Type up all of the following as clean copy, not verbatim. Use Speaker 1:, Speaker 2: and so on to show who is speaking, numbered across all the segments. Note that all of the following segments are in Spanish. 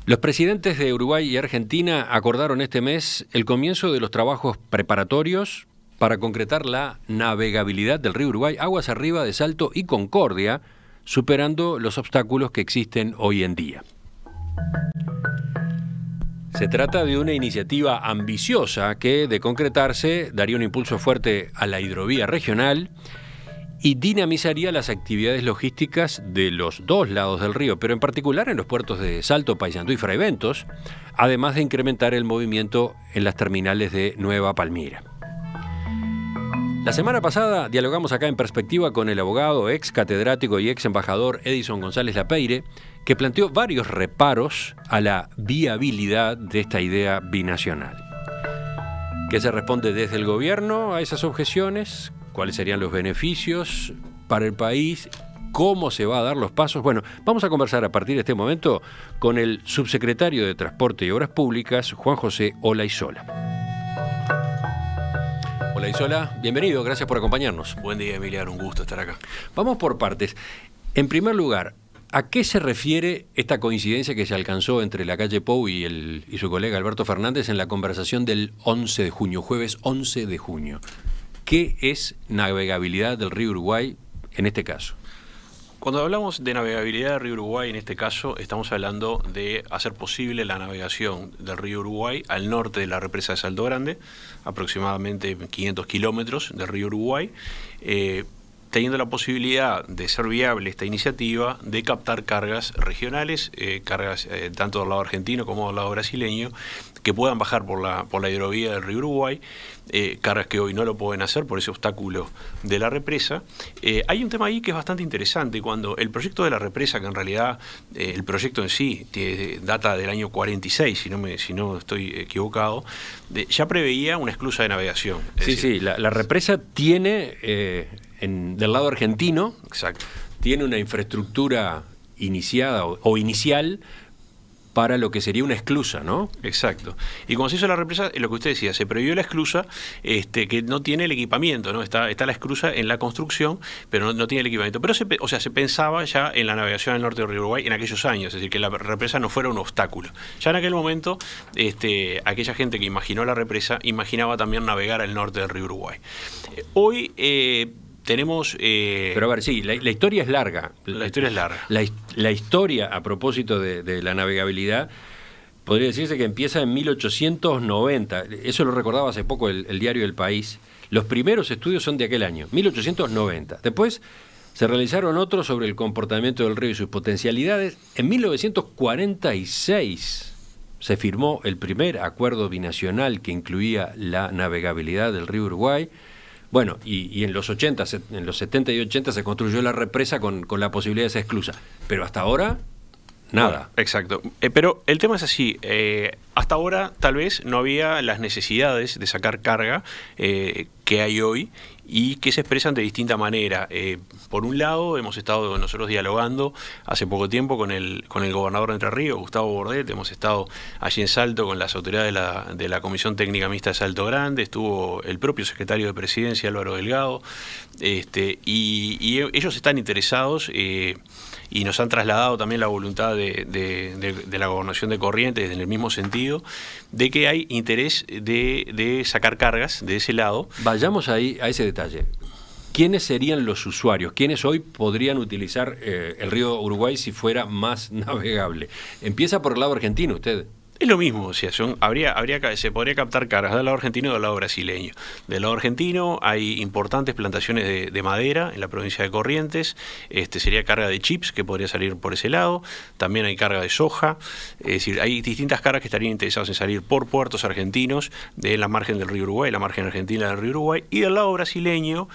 Speaker 1: Los presidentes de Uruguay y Argentina acordaron este mes el comienzo de los trabajos preparatorios para concretar la navegabilidad del río Uruguay aguas arriba de Salto y Concordia, superando los obstáculos que existen hoy en día. Se trata de una iniciativa ambiciosa que, de concretarse, daría un impulso fuerte a la hidrovía regional y dinamizaría las actividades logísticas de los dos lados del río, pero en particular en los puertos de Salto, Paysandú y Fray Bentos, además de incrementar el movimiento en las terminales de Nueva Palmira. La semana pasada dialogamos acá en Perspectiva con el abogado, ex catedrático y ex embajador Edison González Lapeyre, que planteó varios reparos a la viabilidad de esta idea binacional. ¿Qué se responde desde el gobierno a esas objeciones? ¿Cuáles serían los beneficios para el país? ¿Cómo se va a dar los pasos? Bueno, vamos a conversar a partir de este momento con el subsecretario de Transporte y Obras Públicas, Juan José Olaizola. Olaizola, bienvenido, gracias por acompañarnos.
Speaker 2: Buen día, Emiliano, un gusto estar acá.
Speaker 1: Vamos por partes. En primer lugar, ¿a qué se refiere esta coincidencia que se alcanzó entre la calle Pou y su colega Alberto Fernández en la conversación del 11 de junio, jueves 11 de junio? ¿Qué es navegabilidad del río Uruguay en este caso?
Speaker 2: Cuando hablamos de navegabilidad del río Uruguay, en este caso, estamos hablando de hacer posible la navegación del río Uruguay al norte de la represa de Salto Grande, aproximadamente 500 kilómetros del río Uruguay, teniendo la posibilidad de ser viable esta iniciativa de captar cargas regionales, cargas tanto del lado argentino como del lado brasileño, que puedan bajar por la hidrovía del río Uruguay, cargas que hoy no lo pueden hacer por ese obstáculo de la represa. Hay un tema ahí que es bastante interesante, cuando el proyecto de la represa, que en realidad el proyecto en sí data del año 46, si no estoy equivocado, ya preveía una esclusa de navegación.
Speaker 1: Sí, la represa tiene... del lado argentino,
Speaker 2: exacto,
Speaker 1: tiene una infraestructura iniciada o inicial para lo que sería una esclusa, ¿no?
Speaker 2: Exacto. Y cuando se hizo la represa, lo que usted decía, se previó la esclusa que no tiene el equipamiento, ¿no? Está la esclusa en la construcción, pero no tiene el equipamiento. Pero se pensaba ya en la navegación al norte del río Uruguay en aquellos años, es decir, que la represa no fuera un obstáculo. Ya en aquel momento, aquella gente que imaginó la represa imaginaba también navegar al norte del río Uruguay. Hoy tenemos...
Speaker 1: Pero a ver, sí, la historia es larga.
Speaker 2: La historia es larga.
Speaker 1: La historia, a propósito de la navegabilidad, podría decirse que empieza en 1890. Eso lo recordaba hace poco el diario El País. Los primeros estudios son de aquel año, 1890. Después se realizaron otros sobre el comportamiento del río y sus potencialidades. En 1946 se firmó el primer acuerdo binacional que incluía la navegabilidad del río Uruguay. Bueno, y en los 80, en los 70 y 80 se construyó la represa con la posibilidad de esa esclusa. Pero hasta ahora, nada.
Speaker 2: Bueno, exacto. Pero el tema es así. Hasta ahora tal vez no había las necesidades de sacar carga que hay hoy y que se expresan de distinta manera. Por un lado, hemos estado nosotros dialogando hace poco tiempo con el gobernador de Entre Ríos, Gustavo Bordet. Hemos estado allí en Salto con las autoridades de la Comisión Técnica Mixta de Salto Grande. Estuvo el propio secretario de Presidencia, Álvaro Delgado, y ellos están interesados y nos han trasladado también la voluntad de la Gobernación de Corrientes en el mismo sentido, de que hay interés de sacar cargas de ese lado.
Speaker 1: Vayamos ahí a ese detalle. ¿Quiénes serían los usuarios? ¿Quiénes hoy podrían utilizar el río Uruguay si fuera más navegable? Empieza por el lado argentino, usted.
Speaker 2: Es lo mismo, o sea, se podría captar cargas del lado argentino y del lado brasileño. Del lado argentino hay importantes plantaciones de madera en la provincia de Corrientes, sería carga de chips que podría salir por ese lado, también hay carga de soja, es decir, hay distintas cargas que estarían interesadas en salir por puertos argentinos de la margen del río Uruguay, la margen argentina del río Uruguay, y del lado brasileño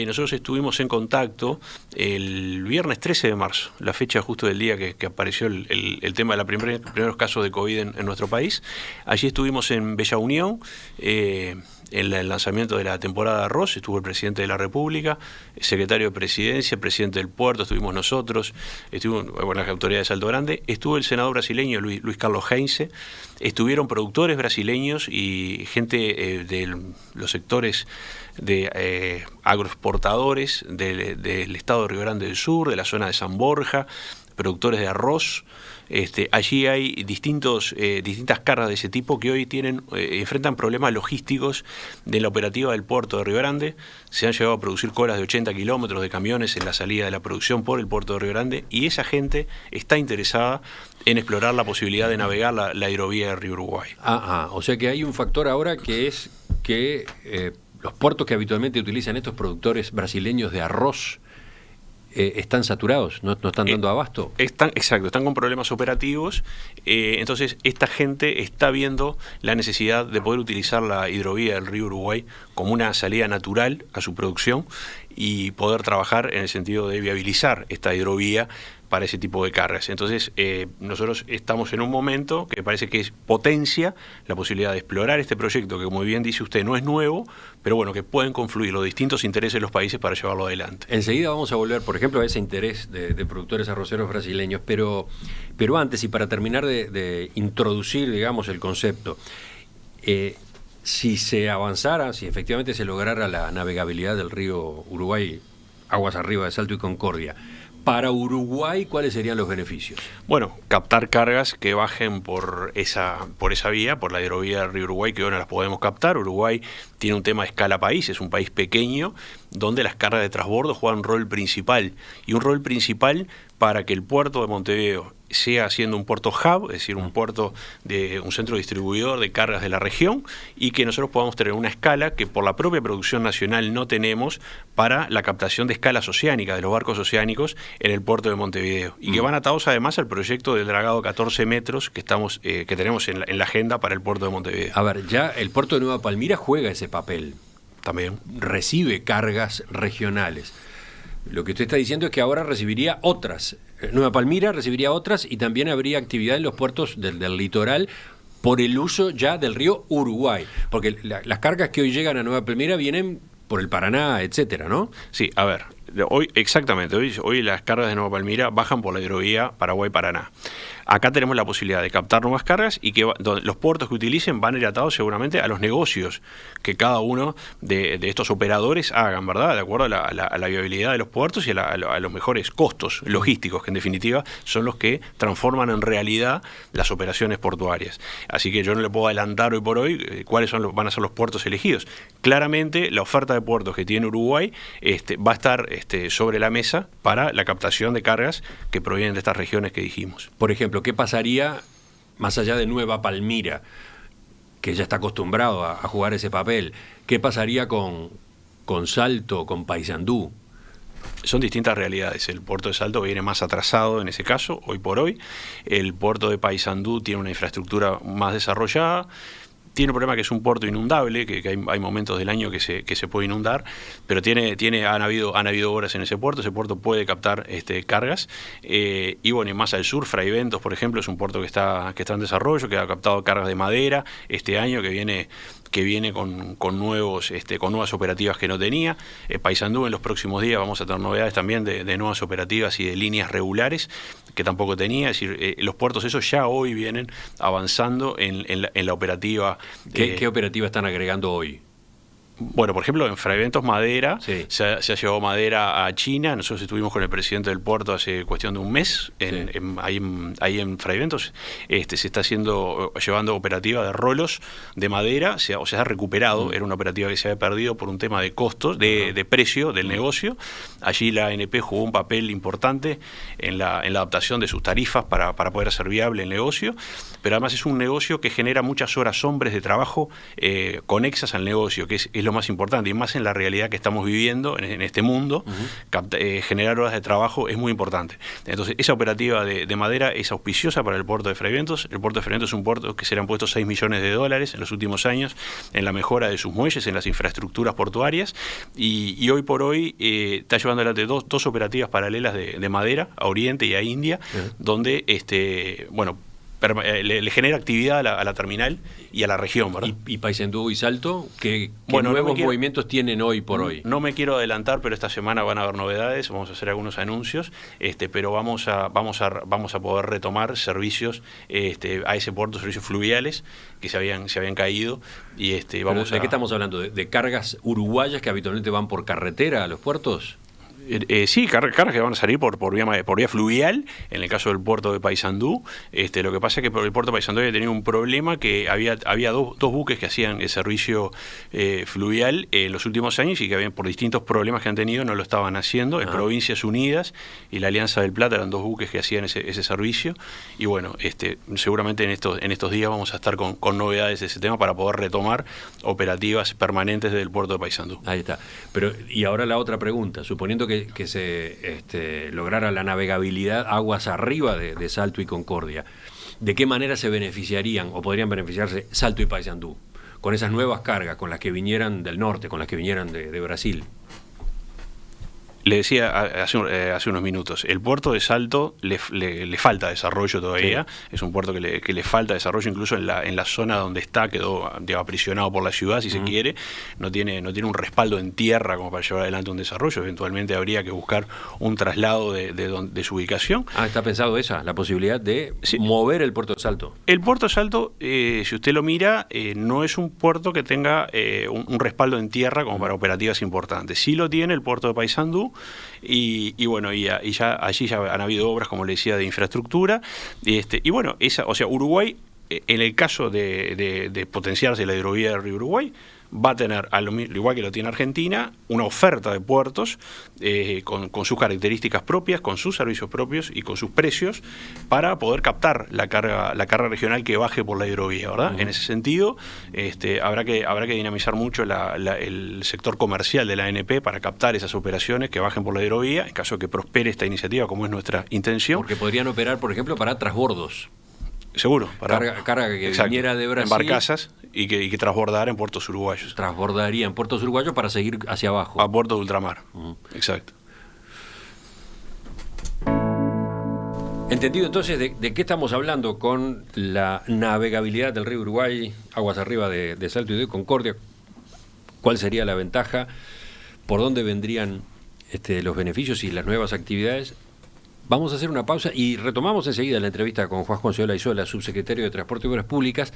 Speaker 2: nosotros estuvimos en contacto el viernes 13 de marzo, la fecha justo del día que apareció el tema de los primeros casos de COVID en nuestro país. Allí estuvimos en Bella Unión, en el lanzamiento de la temporada de arroz. Estuvo el presidente de la República, el secretario de Presidencia, el presidente del puerto, estuvimos nosotros, estuvieron las autoridades de Salto Grande, estuvo el senador brasileño Luis Carlos Heinze, estuvieron productores brasileños y gente de los sectores de agroexportadores del estado de Río Grande del Sur, de la zona de San Borja, productores de arroz. Allí hay distintas cargas de ese tipo que hoy enfrentan problemas logísticos de la operativa del puerto de Río Grande. Se han llegado a producir colas de 80 kilómetros de camiones en la salida de la producción por el puerto de Río Grande, y esa gente está interesada en explorar la posibilidad de navegar la hidrovía del río Uruguay.
Speaker 1: O sea que hay un factor ahora que es que los puertos que habitualmente utilizan estos productores brasileños de arroz están saturados, no están dando abasto.
Speaker 2: Exacto, están con problemas operativos. Entonces esta gente está viendo la necesidad de poder utilizar la hidrovía del río Uruguay como una salida natural a su producción y poder trabajar en el sentido de viabilizar esta hidrovía para ese tipo de cargas. Entonces nosotros estamos en un momento que parece que potencia la posibilidad de explorar este proyecto, que como bien dice usted no es nuevo, pero bueno, que pueden confluir los distintos intereses de los países para llevarlo adelante.
Speaker 1: Enseguida vamos a volver, por ejemplo, a ese interés de productores arroceros brasileños, pero antes, y para terminar de introducir, digamos, el concepto, si se avanzara, si efectivamente se lograra la navegabilidad del río Uruguay, aguas arriba de Salto y Concordia, para Uruguay, ¿cuáles serían los beneficios?
Speaker 2: Bueno, captar cargas que bajen por esa vía, por la hidrovía del río Uruguay, que hoy no las podemos captar. Uruguay tiene un tema de escala país, es un país pequeño, donde las cargas de transbordo juegan un rol principal, y un rol principal para que el puerto de Montevideo sea siendo un puerto hub, es decir, un puerto de un centro distribuidor de cargas de la región, y que nosotros podamos tener una escala que por la propia producción nacional no tenemos para la captación de escalas oceánicas, de los barcos oceánicos en el puerto de Montevideo, y que van atados además al proyecto del dragado 14 metros que tenemos en la agenda para el puerto de Montevideo.
Speaker 1: A ver, ya el puerto de Nueva Palmira juega ese papel.
Speaker 2: También.
Speaker 1: Recibe cargas regionales. Lo que usted está diciendo es que ahora recibiría otras. Nueva Palmira recibiría otras, y también habría actividad en los puertos del litoral por el uso ya del río Uruguay. Porque las cargas que hoy llegan a Nueva Palmira vienen por el Paraná, etcétera, ¿no?
Speaker 2: Sí, a ver, exactamente, hoy las cargas de Nueva Palmira bajan por la hidrovía Paraguay-Paraná. Acá tenemos la posibilidad de captar nuevas cargas, y que los puertos que utilicen van a ir atados seguramente a los negocios que cada uno de estos operadores hagan, ¿verdad? De acuerdo a la viabilidad de los puertos y a los mejores costos logísticos, que en definitiva son los que transforman en realidad las operaciones portuarias. Así que yo no le puedo adelantar hoy por hoy cuáles van a ser los puertos elegidos. Claramente la oferta de puertos que tiene Uruguay va a estar sobre la mesa para la captación de cargas que provienen de estas regiones que dijimos.
Speaker 1: Por ejemplo, ¿qué pasaría más allá de Nueva Palmira, que ya está acostumbrado a jugar ese papel? ¿Qué pasaría con Salto, con Paysandú?
Speaker 2: Son distintas realidades. El puerto de Salto viene más atrasado en ese caso, hoy por hoy. El puerto de Paysandú tiene una infraestructura más desarrollada. Tiene un problema que es un puerto inundable, que hay momentos del año que se puede inundar, pero han habido obras en ese puerto puede captar cargas, y bueno, y más al sur, Fray Bentos, por ejemplo, es un puerto que está en desarrollo, que ha captado cargas de madera este año, que viene con nuevas operativas que no tenía. Paysandú, en los próximos días vamos a tener novedades también de nuevas operativas y de líneas regulares que tampoco tenía. Es decir, los puertos esos ya hoy vienen avanzando en la operativa.
Speaker 1: ¿Qué operativa están agregando hoy?
Speaker 2: Bueno, por ejemplo, en Fray Bentos madera,
Speaker 1: sí.
Speaker 2: se ha llevado madera a China. Nosotros estuvimos con el presidente del puerto hace cuestión de un mes, ahí en Fray Bentos. Se está llevando operativa de rolos de madera, se ha recuperado. Era una operativa que se había perdido por un tema de costos, de precio del negocio. Allí la ANP jugó un papel importante en la adaptación de sus tarifas para poder hacer viable el negocio, pero además es un negocio que genera muchas horas hombres de trabajo conexas al negocio, que es lo más importante, y más en la realidad que estamos viviendo en este mundo. Generar horas de trabajo es muy importante. Entonces, esa operativa de madera es auspiciosa para el puerto de Fray Bentos. El puerto de Fray Bentos es un puerto que se le han puesto $6 millones en los últimos años en la mejora de sus muelles, en las infraestructuras portuarias, y hoy por hoy está llevando adelante dos operativas paralelas de madera a Oriente y a India, donde le genera actividad a la terminal y a la región, ¿verdad?
Speaker 1: ¿Y Paysandú y Salto? ¿Qué nuevos movimientos tienen hoy por hoy?
Speaker 2: No me quiero adelantar, pero esta semana van a haber novedades, vamos a hacer algunos anuncios, pero vamos a poder retomar servicios a ese puerto, servicios fluviales que se habían caído. Y ¿De
Speaker 1: qué estamos hablando? ¿De cargas uruguayas que habitualmente van por carretera a los puertos?
Speaker 2: Sí, cargas que van a salir por vía fluvial, en el caso del puerto de Paysandú. Lo que pasa es que por el puerto de Paysandú había tenido un problema, que había dos buques que hacían el servicio fluvial en los últimos años, y que por distintos problemas que han tenido no lo estaban haciendo. En Provincias Unidas y la Alianza del Plata eran dos buques que hacían ese servicio, y bueno, seguramente en estos días vamos a estar con novedades de ese tema para poder retomar operativas permanentes del puerto de Paysandú.
Speaker 1: Ahí está. Pero, y ahora la otra pregunta, suponiendo que se lograra la navegabilidad aguas arriba de Salto y Concordia, ¿de qué manera se beneficiarían o podrían beneficiarse Salto y Paysandú con esas nuevas cargas, con las que vinieran del norte, con las que vinieran de Brasil?
Speaker 2: Le decía hace unos minutos, el puerto de Salto le falta desarrollo todavía. Sí. Es un puerto que le falta desarrollo, incluso en la zona donde quedó aprisionado por la ciudad, si se quiere. No tiene un respaldo en tierra como para llevar adelante un desarrollo. Eventualmente habría que buscar un traslado de su ubicación.
Speaker 1: Está pensado la posibilidad de mover el puerto de Salto.
Speaker 2: El puerto de Salto, si usted lo mira, no es un puerto que tenga un respaldo en tierra como para operativas importantes. Sí lo tiene el puerto de Paysandú. Y bueno, allí ya han habido obras, como le decía, de infraestructura, y bueno, Uruguay, en el caso de potenciarse la hidrovía del río Uruguay, va a tener, igual que lo tiene Argentina, una oferta de puertos con sus características propias, con sus servicios propios y con sus precios, para poder captar la carga regional que baje por la hidrovía, ¿verdad? En ese sentido, habrá que dinamizar mucho el sector comercial de la ANP para captar esas operaciones que bajen por la hidrovía, en caso de que prospere esta iniciativa, como es nuestra intención.
Speaker 1: Porque podrían operar, por ejemplo, para transbordos.
Speaker 2: Seguro,
Speaker 1: carga que viniera de Brasil.
Speaker 2: En barcazas y que transbordara en puertos uruguayos.
Speaker 1: Transbordaría en puertos uruguayos para seguir hacia abajo.
Speaker 2: A puertos de ultramar, exacto.
Speaker 1: Entendido entonces de qué estamos hablando con la navegabilidad del río Uruguay, aguas arriba de Salto y de Concordia. ¿Cuál sería la ventaja? ¿Por dónde vendrían los beneficios y las nuevas actividades? Vamos a hacer una pausa y retomamos enseguida la entrevista con Juan José Olaizola, subsecretario de Transporte y Obras Públicas,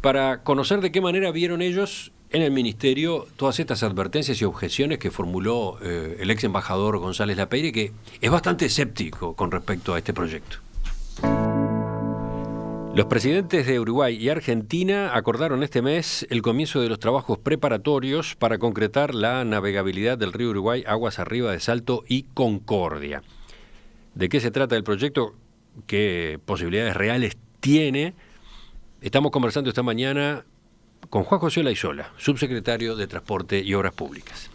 Speaker 1: para conocer de qué manera vieron ellos en el Ministerio todas estas advertencias y objeciones que formuló el ex embajador González Lapeyre, que es bastante escéptico con respecto a este proyecto. Los presidentes de Uruguay y Argentina acordaron este mes el comienzo de los trabajos preparatorios para concretar la navegabilidad del río Uruguay aguas arriba de Salto y Concordia. ¿De qué se trata el proyecto? ¿Qué posibilidades reales tiene? Estamos conversando esta mañana con Juan José Olaizola, subsecretario de Transporte y Obras Públicas.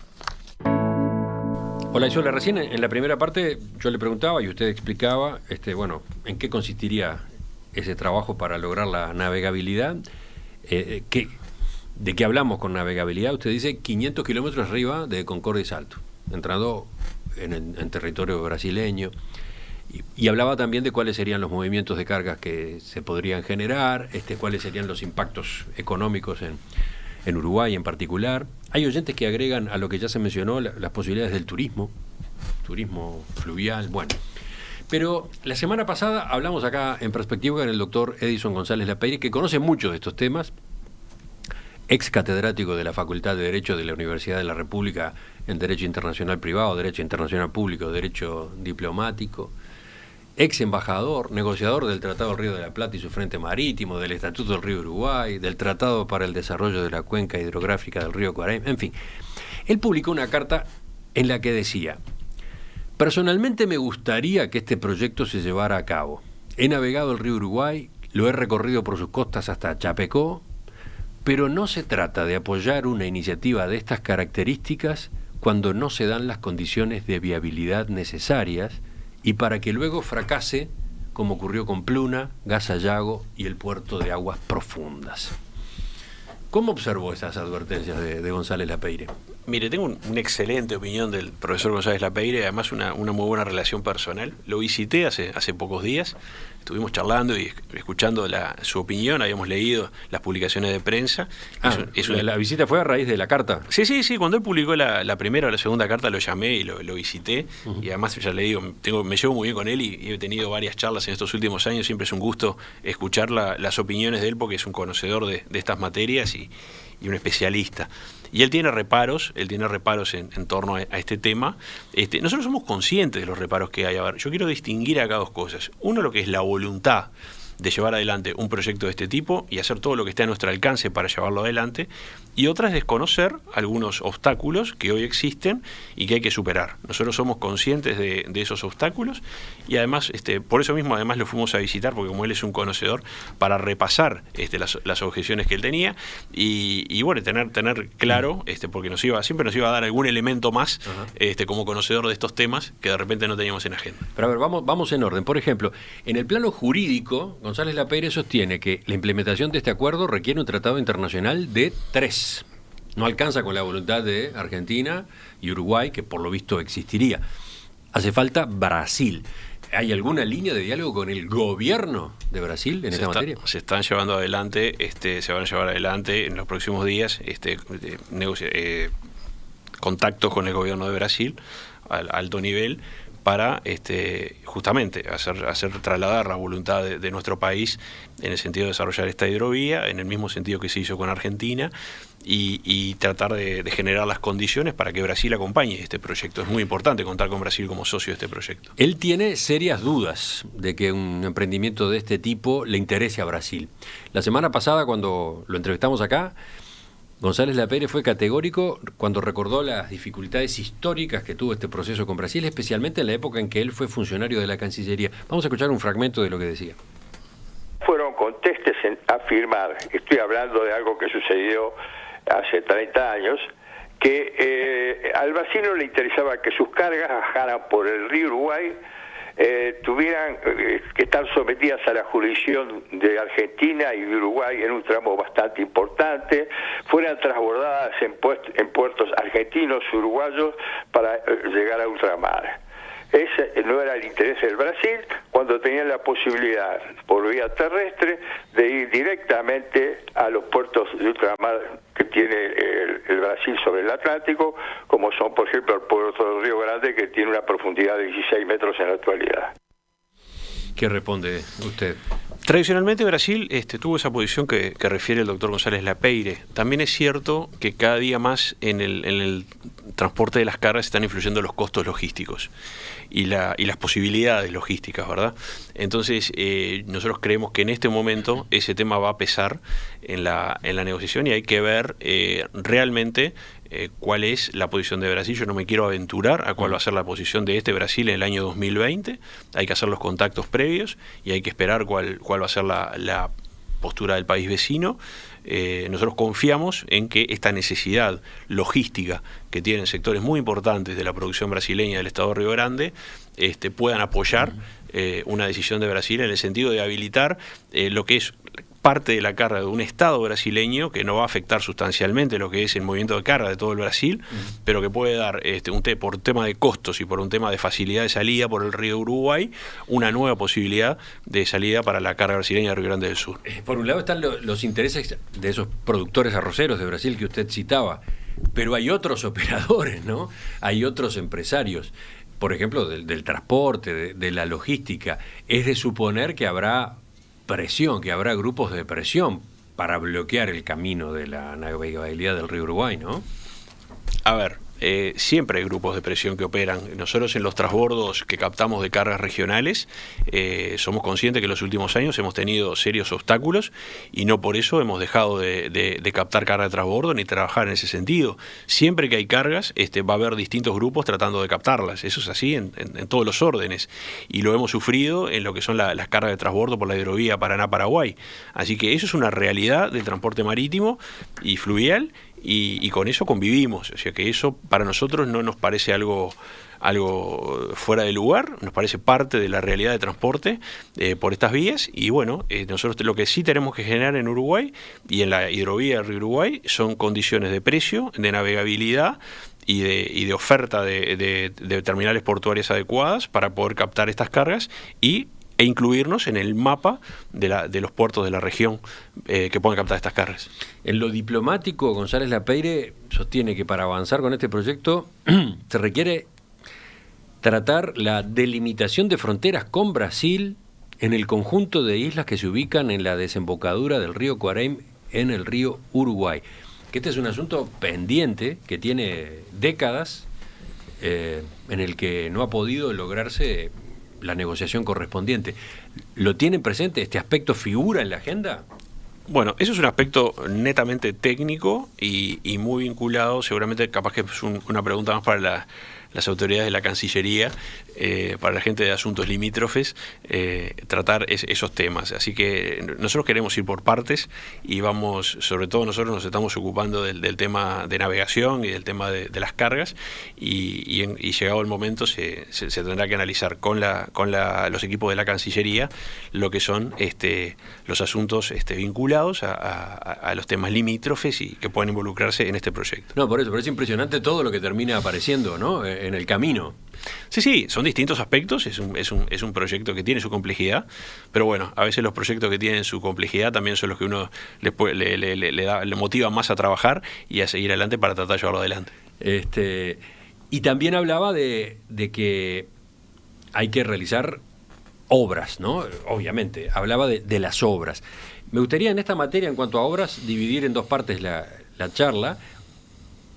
Speaker 1: Olaizola, recién en la primera parte yo le preguntaba y usted explicaba, en qué consistiría ese trabajo para lograr la navegabilidad. ¿De qué hablamos con navegabilidad? Usted dice 500 kilómetros arriba de Concordia y Salto, entrando en territorio brasileño. Y hablaba también de cuáles serían los movimientos de cargas que se podrían generar, cuáles serían los impactos económicos en Uruguay en particular. Hay oyentes que agregan a lo que ya se mencionó las posibilidades del turismo fluvial, bueno. Pero la semana pasada hablamos acá en Perspectiva con el doctor Edison González Lapeyre, que conoce mucho de estos temas, ex catedrático de la Facultad de Derecho de la Universidad de la República en Derecho Internacional Privado, Derecho Internacional Público, Derecho Diplomático, ex embajador, negociador del Tratado del Río de la Plata y su Frente Marítimo, del Estatuto del Río Uruguay, del Tratado para el Desarrollo de la Cuenca Hidrográfica del Río Cuaraim, en fin. Él publicó una carta en la que decía: personalmente me gustaría que este proyecto se llevara a cabo. He navegado el río Uruguay, lo he recorrido por sus costas hasta Chapecó, pero no se trata de apoyar una iniciativa de estas características cuando no se dan las condiciones de viabilidad necesarias y para que luego fracase, como ocurrió con Pluna, Gasallago y el puerto de Aguas Profundas. ¿Cómo observó esas advertencias de González Lapeyre?
Speaker 2: Mire, tengo una excelente opinión del profesor González Lapeyre, además una muy buena relación personal. Lo visité hace pocos días, estuvimos charlando y escuchando su opinión, habíamos leído las publicaciones de prensa.
Speaker 1: ¿La visita fue a raíz de la carta?
Speaker 2: Sí, cuando él publicó la primera o la segunda carta lo llamé y lo visité, y además ya le digo, me llevo muy bien con él y he tenido varias charlas en estos últimos años, siempre es un gusto escuchar las opiniones de él porque es un conocedor de estas materias y un especialista. Y él tiene reparos en torno a este tema. Nosotros somos conscientes de los reparos que hay. A ver, yo quiero distinguir acá dos cosas. Uno, lo que es la voluntad de llevar adelante un proyecto de este tipo y hacer todo lo que esté a nuestro alcance para llevarlo adelante, y otra es desconocer algunos obstáculos que hoy existen y que hay que superar. Nosotros somos conscientes de esos obstáculos y además, por eso mismo además lo fuimos a visitar, porque como él es un conocedor, para repasar las objeciones que él tenía y bueno, tener claro, porque siempre nos iba a dar algún elemento más, como conocedor de estos temas que de repente no teníamos en agenda.
Speaker 1: Pero a ver, vamos en orden. Por ejemplo, en el plano jurídico, González Lapeyre sostiene que la implementación de este acuerdo requiere un tratado internacional de 3. No alcanza con la voluntad de Argentina y Uruguay, que por lo visto existiría. Hace falta Brasil. ¿Hay alguna línea de diálogo con el gobierno de Brasil en esta materia?
Speaker 2: Se están llevando adelante, se van a llevar adelante en los próximos días contactos con el gobierno de Brasil al alto nivel, para justamente hacer trasladar la voluntad de nuestro país en el sentido de desarrollar esta hidrovía, en el mismo sentido que se hizo con Argentina, y tratar de generar las condiciones para que Brasil acompañe este proyecto. Es muy importante contar con Brasil como socio de este proyecto.
Speaker 1: Él tiene serias dudas de que un emprendimiento de este tipo le interese a Brasil. La semana pasada, cuando lo entrevistamos acá, González Lapeyre fue categórico cuando recordó las dificultades históricas que tuvo este proceso con Brasil, especialmente en la época en que él fue funcionario de la Cancillería. Vamos a escuchar un fragmento de lo que decía.
Speaker 3: Fueron contestes en afirmar, estoy hablando de algo que sucedió hace 30 años, que al Brasil no le interesaba que sus cargas bajaran por el río Uruguay, tuvieran que estar sometidas a la jurisdicción de Argentina y de Uruguay en un tramo bastante importante, fueran transbordadas en puertos argentinos y uruguayos para llegar a ultramar. Ese no era el interés del Brasil, cuando tenían la posibilidad por vía terrestre de ir directamente a los puertos de ultramar que tiene el Brasil sobre el Atlántico, como son, por ejemplo, el puerto del Río Grande, que tiene una profundidad de 16 metros en la actualidad.
Speaker 1: ¿Qué responde usted?
Speaker 2: Tradicionalmente Brasil tuvo esa posición que refiere el doctor González Lapeyre. También es cierto que cada día más en el transporte de las cargas están influyendo los costos logísticos y las posibilidades logísticas, ¿verdad? Entonces nosotros creemos que en este momento ese tema va a pesar en la negociación y hay que ver realmente cuál es la posición de Brasil. Yo no me quiero aventurar a cuál va a ser la posición de Brasil en el año 2020. Hay que hacer los contactos previos y hay que esperar cuál va a ser la postura del país vecino. Nosotros confiamos en que esta necesidad logística que tienen sectores muy importantes de la producción brasileña del Estado de Río Grande puedan apoyar una decisión de Brasil en el sentido de habilitar lo que es parte de la carga de un Estado brasileño, que no va a afectar sustancialmente lo que es el movimiento de carga de todo el Brasil, pero que puede dar por un tema de costos y por un tema de facilidad de salida por el río Uruguay, una nueva posibilidad de salida para la carga brasileña de Río Grande del Sur.
Speaker 1: Por un lado están los intereses de esos productores arroceros de Brasil que usted citaba, pero hay otros operadores, ¿no? Hay otros empresarios, por ejemplo, del transporte, de la logística. Es de suponer que habrá presión, que habrá grupos de presión para bloquear el camino de la navegabilidad del río Uruguay, ¿no?
Speaker 2: A ver, siempre hay grupos de presión que operan. Nosotros en los transbordos que captamos de cargas regionales somos conscientes que en los últimos años hemos tenido serios obstáculos y no por eso hemos dejado de captar carga de transbordo ni trabajar en ese sentido. Siempre que hay cargas va a haber distintos grupos tratando de captarlas. Eso es así en todos los órdenes y lo hemos sufrido en lo que son las cargas de transbordo por la hidrovía Paraná-Paraguay. Así que eso es una realidad del transporte marítimo y fluvial. Y con eso convivimos, o sea que eso para nosotros no nos parece algo fuera de lugar, nos parece parte de la realidad de transporte por estas vías y bueno, nosotros lo que sí tenemos que generar en Uruguay y en la hidrovía del río Uruguay son condiciones de precio, de navegabilidad y de oferta de terminales portuarias adecuadas para poder captar estas cargas e incluirnos en el mapa de los puertos de la región que puedan captar estas cargas.
Speaker 1: En lo diplomático, González Lapeyre sostiene que para avanzar con este proyecto se requiere tratar la delimitación de fronteras con Brasil en el conjunto de islas que se ubican en la desembocadura del río Cuareim en el río Uruguay. que este es un asunto pendiente que tiene décadas, en el que no ha podido lograrse la negociación correspondiente. ¿Lo tienen presente? ¿Este aspecto figura en la agenda?
Speaker 2: Bueno, eso es un aspecto netamente técnico y muy vinculado, seguramente capaz que es una pregunta más para las autoridades de la Cancillería, para la gente de asuntos limítrofes, tratar esos temas. Así que nosotros queremos ir por partes y vamos, sobre todo nosotros nos estamos ocupando del tema de navegación y del tema de las cargas y llegado el momento se tendrá que analizar con los equipos de la Cancillería lo que son los asuntos vinculados a los temas limítrofes y que puedan involucrarse en este proyecto.
Speaker 1: No, por eso, pero es impresionante todo lo que termina apareciendo, ¿no?, en el camino.
Speaker 2: Sí, son distintos aspectos, es un proyecto que tiene su complejidad, pero bueno, a veces los proyectos que tienen su complejidad también son los que uno le motiva más a trabajar y a seguir adelante para tratar de llevarlo adelante.
Speaker 1: Y también hablaba de que hay que realizar obras, ¿no? Obviamente, hablaba de las obras. Me gustaría en esta materia, en cuanto a obras, dividir en dos partes la charla.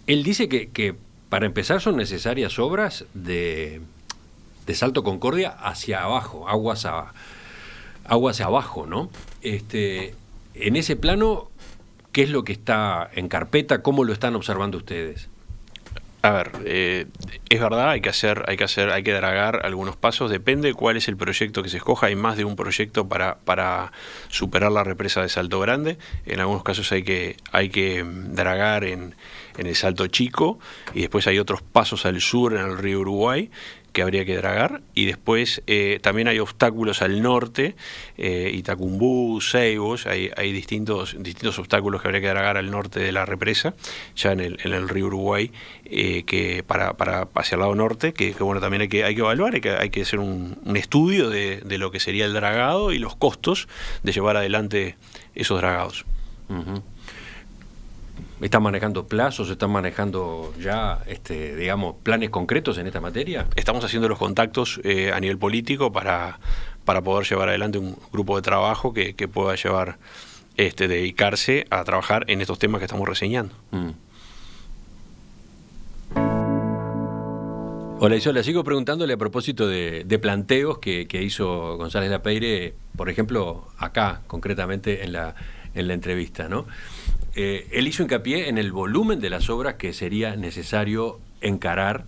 Speaker 1: Él dice que para empezar son necesarias obras de Salto Concordia hacia abajo, agua hacia abajo, ¿no? En ese plano, ¿qué es lo que está en carpeta? ¿Cómo lo están observando ustedes?
Speaker 2: A ver, es verdad, hay que dragar algunos pasos, depende cuál es el proyecto que se escoja. Hay más de un proyecto para superar la represa de Salto Grande. En algunos casos hay que dragar en el Salto Chico, y después hay otros pasos al sur en el río Uruguay que habría que dragar, y después también hay obstáculos al norte, Itacumbú, Ceibos, hay distintos obstáculos que habría que dragar al norte de la represa, ya en el río Uruguay, que para hacia el lado norte, que bueno, también hay que evaluar, hay que hacer un estudio de lo que sería el dragado y los costos de llevar adelante esos dragados.
Speaker 1: Uh-huh. ¿Están manejando plazos? ¿Están manejando ya, digamos, planes concretos en esta materia?
Speaker 2: Estamos haciendo los contactos a nivel político para poder llevar adelante un grupo de trabajo que pueda dedicarse a trabajar en estos temas que estamos reseñando.
Speaker 1: Hola, Isola, sigo preguntándole a propósito de planteos que hizo González Lapeyre, por ejemplo, acá, concretamente en la entrevista, ¿no? Él hizo hincapié en el volumen de las obras que sería necesario encarar.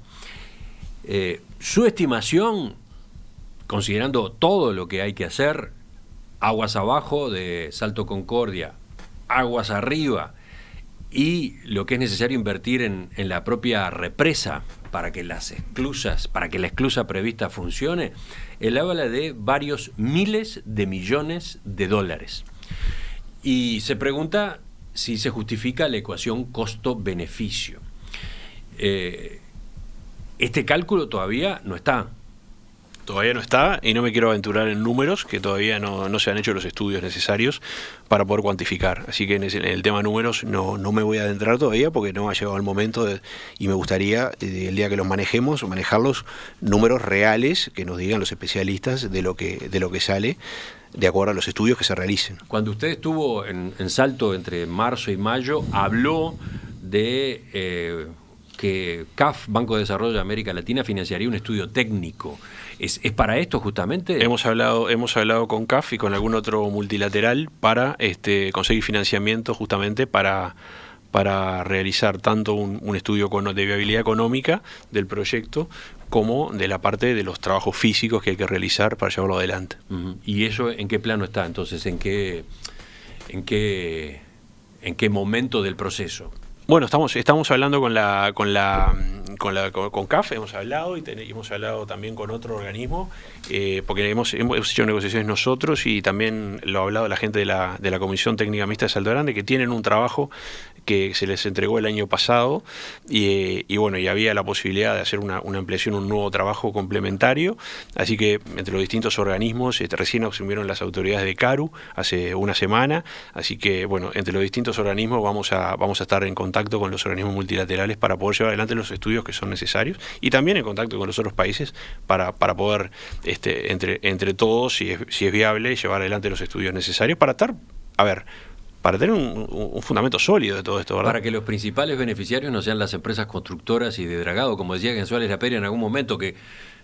Speaker 1: Su estimación, considerando todo lo que hay que hacer, aguas abajo de Salto Concordia, aguas arriba, y lo que es necesario invertir en la propia represa para que la esclusa prevista funcione, él habla de varios miles de millones de dólares. Y se pregunta si se justifica la ecuación costo-beneficio. Este cálculo todavía no está.
Speaker 2: Todavía no está, y no me quiero aventurar en números, que todavía no se han hecho los estudios necesarios para poder cuantificar. Así que en el tema números no me voy a adentrar todavía, porque no ha llegado el momento y me gustaría, el día que los manejemos, manejarlos números reales que nos digan los especialistas de lo que sale, de acuerdo a los estudios que se realicen.
Speaker 1: Cuando usted estuvo en Salto entre marzo y mayo, habló de que CAF, Banco de Desarrollo de América Latina, financiaría un estudio técnico. ¿Es para esto justamente?
Speaker 2: Hemos hablado con CAF y con algún otro multilateral para conseguir financiamiento justamente para realizar tanto un estudio de viabilidad económica del proyecto como de la parte de los trabajos físicos que hay que realizar para llevarlo adelante.
Speaker 1: Uh-huh. ¿Y eso en qué plano está entonces? ¿En qué momento del proceso?
Speaker 2: Bueno, estamos hablando con CAF, hemos hablado y hemos hablado también con otro organismo, porque hemos hecho negociaciones nosotros, y también lo ha hablado la gente de la Comisión Técnica Mixta de Salto Grande, que tienen un trabajo que se les entregó el año pasado, y bueno, y había la posibilidad de hacer una ampliación, un nuevo trabajo complementario. Así que entre los distintos organismos, recién asumieron las autoridades de CARU hace una semana, así que bueno, entre los distintos organismos vamos a estar en contacto con los organismos multilaterales para poder llevar adelante los estudios que son necesarios, y también en contacto con los otros países para poder entre todos, si es viable, llevar adelante los estudios necesarios para estar, para tener un fundamento sólido de todo esto, ¿verdad?
Speaker 1: Para que los principales beneficiarios no sean las empresas constructoras y de dragado, como decía González Laperi en algún momento, que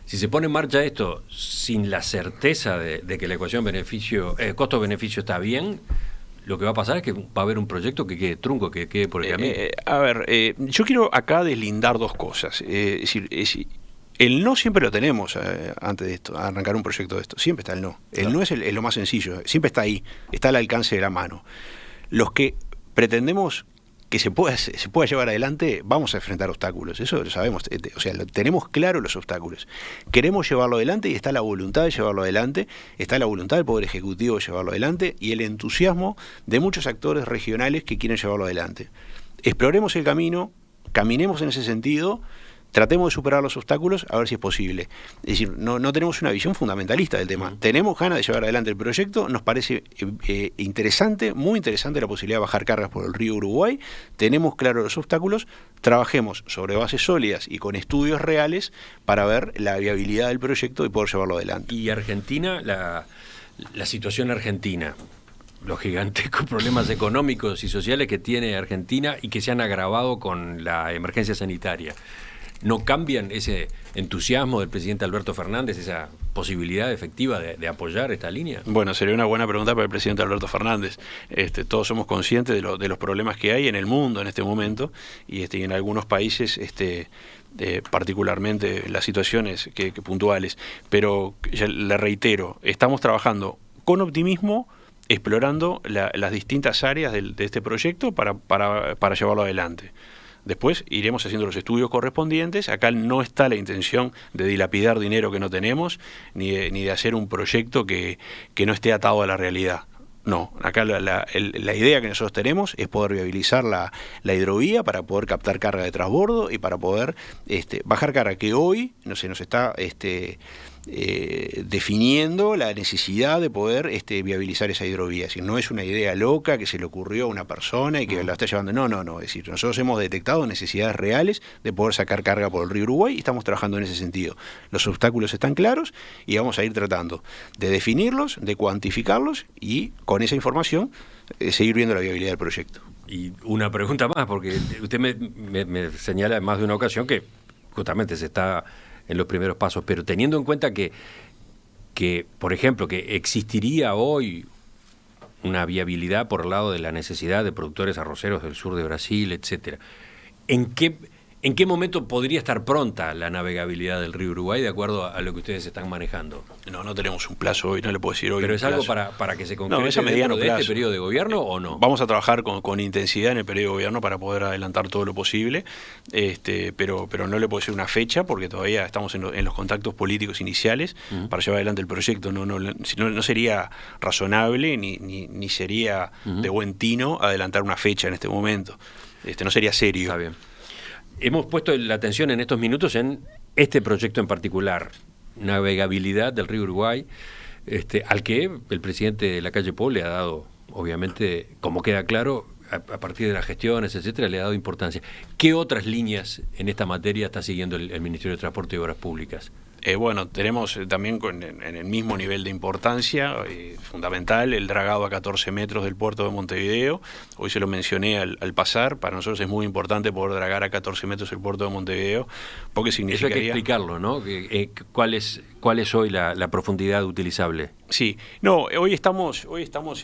Speaker 1: si se pone en marcha esto sin la certeza de que la ecuación costo-beneficio está bien, lo que va a pasar es que va a haber un proyecto que quede trunco, que quede por el camino.
Speaker 2: A ver, yo quiero acá deslindar dos cosas. Es decir, el no siempre lo tenemos antes de esto, arrancar un proyecto de esto. Siempre está el no. El no es lo más sencillo, siempre está ahí, está al alcance de la mano. Los que pretendemos que se pueda llevar adelante, vamos a enfrentar obstáculos, eso lo sabemos, o sea, tenemos claro los obstáculos. Queremos llevarlo adelante y está la voluntad de llevarlo adelante, está la voluntad del Poder Ejecutivo de llevarlo adelante y el entusiasmo de muchos actores regionales que quieren llevarlo adelante. Exploremos el camino, caminemos en ese sentido, tratemos de superar los obstáculos a ver si es posible. Es decir, no tenemos una visión fundamentalista del tema. Tenemos ganas de llevar adelante el proyecto, nos parece interesante, muy interesante la posibilidad de bajar cargas por el río Uruguay, tenemos claros los obstáculos, trabajemos sobre bases sólidas y con estudios reales para ver la viabilidad del proyecto y poder llevarlo adelante.
Speaker 1: Y Argentina, la situación argentina, los gigantescos problemas económicos y sociales que tiene Argentina y que se han agravado con la emergencia sanitaria, ¿no cambian ese entusiasmo del presidente Alberto Fernández, esa posibilidad efectiva de apoyar esta línea?
Speaker 2: Bueno, sería una buena pregunta para el presidente Alberto Fernández. Todos somos conscientes de los problemas que hay en el mundo en este momento y en algunos países particularmente las situaciones que puntuales. Pero ya le reitero, estamos trabajando con optimismo, explorando las distintas áreas de este proyecto para llevarlo adelante. Después iremos haciendo los estudios correspondientes. Acá no está la intención de dilapidar dinero que no tenemos, ni de hacer un proyecto que no esté atado a la realidad. No, acá la idea que nosotros tenemos es poder viabilizar la hidrovía para poder captar carga de transbordo y para poder bajar carga que hoy nos está definiendo la necesidad de poder viabilizar esa hidrovía. Es decir, no es una idea loca que se le ocurrió a una persona y que la está llevando. No. Es decir, nosotros hemos detectado necesidades reales de poder sacar carga por el río Uruguay y estamos trabajando en ese sentido. Los obstáculos están claros y vamos a ir tratando de definirlos, de cuantificarlos y con esa información seguir viendo la viabilidad del proyecto.
Speaker 1: Y una pregunta más, porque usted me señala en más de una ocasión que justamente se está en los primeros pasos, pero teniendo en cuenta que, por ejemplo, que existiría hoy una viabilidad por el lado de la necesidad de productores arroceros del sur de Brasil, etcétera, ¿en qué momento podría estar pronta la navegabilidad del río Uruguay de acuerdo a lo que ustedes están manejando?
Speaker 2: No tenemos un plazo hoy, no le puedo decir hoy.
Speaker 1: ¿Pero es algo para que se concrete dentro de este periodo de gobierno o no?
Speaker 2: Vamos a trabajar con intensidad en el periodo de gobierno para poder adelantar todo lo posible, pero no le puedo decir una fecha porque todavía estamos en los contactos políticos iniciales para llevar adelante el proyecto. No sería razonable ni sería de buen tino adelantar una fecha en este momento. No sería serio.
Speaker 1: Está bien. Hemos puesto la atención en estos minutos en este proyecto en particular, navegabilidad del río Uruguay, al que el presidente Lacalle Pou le ha dado, obviamente, como queda claro, a partir de las gestiones, etcétera, le ha dado importancia. ¿Qué otras líneas en esta materia está siguiendo el Ministerio de Transporte y Obras Públicas?
Speaker 2: Tenemos también en el mismo nivel de importancia, fundamental, el dragado a 14 metros del puerto de Montevideo. Hoy se lo mencioné al pasar, para nosotros es muy importante poder dragar a 14 metros el puerto de Montevideo, porque significaría...
Speaker 1: Eso hay que explicarlo, ¿no? ¿Cuál es hoy la profundidad utilizable?
Speaker 2: Sí, hoy estamos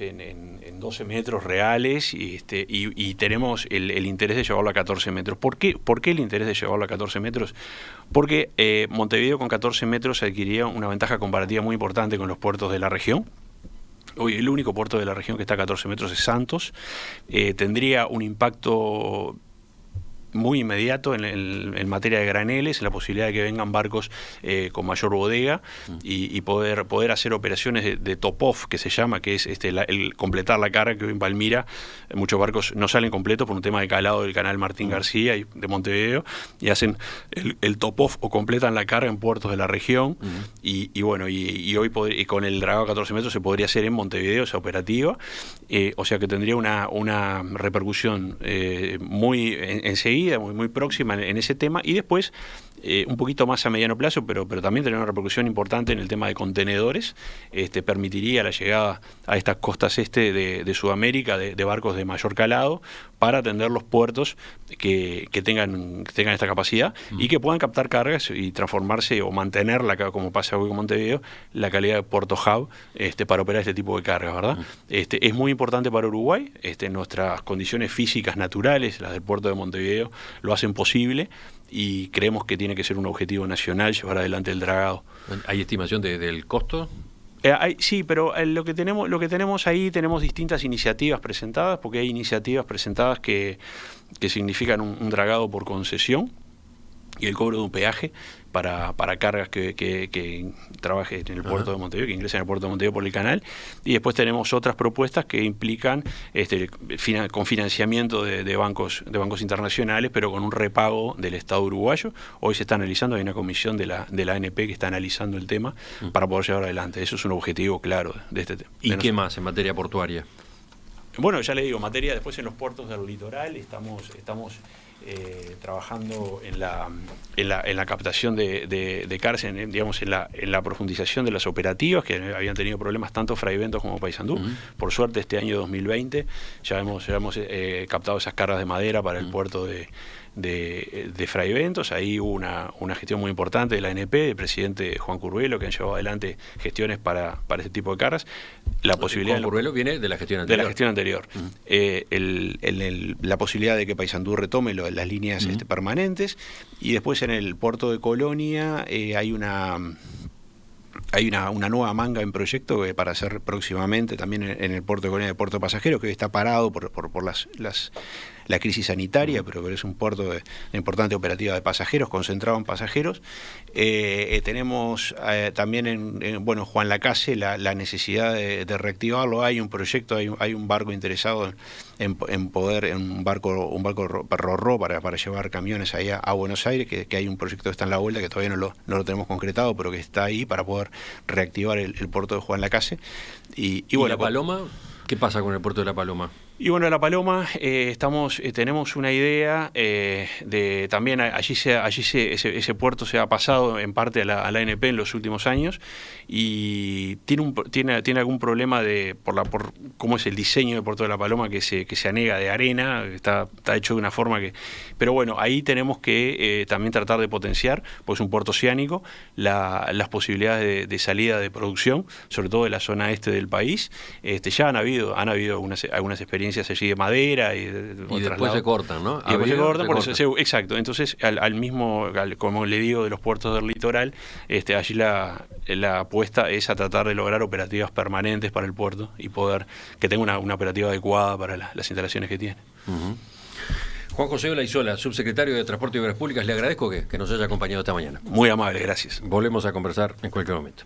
Speaker 2: en 12 metros reales y tenemos el interés de llevarlo a 14 metros. ¿Por qué el interés de llevarlo a 14 metros? Porque Montevideo con 14 metros adquiriría una ventaja comparativa muy importante con los puertos de la región. Hoy el único puerto de la región que está a 14 metros es Santos. Tendría un impacto muy inmediato en materia de graneles, en la posibilidad de que vengan barcos con mayor bodega y poder hacer operaciones de top-off, que se llama, que es el completar la carga, que hoy en Palmira muchos barcos no salen completos por un tema de calado del canal Martín García y de Montevideo, y hacen el top-off o completan la carga en puertos de la región, y hoy con el dragado a 14 metros se podría hacer en Montevideo esa operativa, o sea que tendría una repercusión muy enseguida, muy próxima en ese tema, y después un poquito más a mediano plazo, pero también tener una repercusión importante en el tema de contenedores. Permitiría la llegada a estas costas de Sudamérica de barcos de mayor calado para atender los puertos que tengan esta capacidad y que puedan captar cargas y transformarse o mantenerla, como pasa hoy con Montevideo, la calidad de puerto hub para operar este tipo de cargas, ¿verdad? Es muy importante para Uruguay. Nuestras condiciones físicas naturales, las del puerto de Montevideo, lo hacen posible, y creemos que tiene que ser un objetivo nacional llevar adelante el dragado.
Speaker 1: ¿Hay estimación del costo?
Speaker 2: Sí, pero lo que tenemos ahí, tenemos distintas iniciativas presentadas, porque hay iniciativas presentadas que significan un dragado por concesión y el cobro de un peaje para cargas que trabajen en el puerto de Montevideo, que ingresen al puerto de Montevideo por el canal. Y después tenemos otras propuestas que implican con financiamiento de bancos internacionales, pero con un repago del Estado uruguayo. Hoy se está analizando, hay una comisión de la ANP que está analizando el tema para poder llevar adelante. Eso es un objetivo claro de este tema.
Speaker 1: ¿Y qué más en materia portuaria?
Speaker 2: Bueno, ya le digo, materia después en los puertos del litoral estamos trabajando en la captación de cargas, digamos en la profundización de las operativas que habían tenido problemas tanto Fraiventos como Paysandú. Por suerte este año 2020 ya hemos captado esas cargas de madera para el puerto de Fraiventos. Ahí hubo una gestión muy importante de la ANP, del presidente Juan Curvelo, que han llevado adelante gestiones para este tipo de cargas. La posibilidad
Speaker 1: Juan Curvelo viene de la gestión anterior.
Speaker 2: De la gestión anterior. La posibilidad de que Paysandú retome las líneas permanentes, y después en el puerto de Colonia hay una nueva manga en proyecto para hacer próximamente también en el puerto de Colonia, de puerto de pasajeros, que hoy está parado por la crisis sanitaria, pero es un puerto de importante operativa de pasajeros, concentrado en pasajeros. Tenemos también en Juan Lacase la necesidad de reactivarlo. Hay un proyecto, hay un barco interesado en un barco RoRo para llevar camiones allá a Buenos Aires, que hay un proyecto que está en la vuelta, que todavía no lo tenemos concretado, pero que está ahí para poder reactivar el puerto de Juan Lacase. ¿Y
Speaker 1: La Paloma? ¿Qué pasa con el puerto de La Paloma?
Speaker 2: Y bueno, La Paloma, tenemos una idea de también ese puerto se ha pasado en parte a la ANP en los últimos años, y tiene algún problema por cómo es el diseño del puerto de La Paloma, que se anega de arena, está hecho de una forma que... Pero bueno, ahí tenemos que también tratar de potenciar, pues es un puerto oceánico, las posibilidades de salida de producción, sobre todo de la zona este del país. Ya han habido algunas experiencias allí de madera y
Speaker 1: después se cortan, ¿no?
Speaker 2: Y después se cortan, exacto. Entonces, como le digo, de los puertos del litoral, allí la apuesta es a tratar de lograr operativas permanentes para el puerto y poder que tenga una operativa adecuada para las instalaciones que tiene.
Speaker 1: Juan José Olaizola, subsecretario de Transporte y Obras Públicas, le agradezco que nos haya acompañado esta mañana.
Speaker 2: Muy amable, gracias.
Speaker 1: Volvemos a conversar en cualquier momento.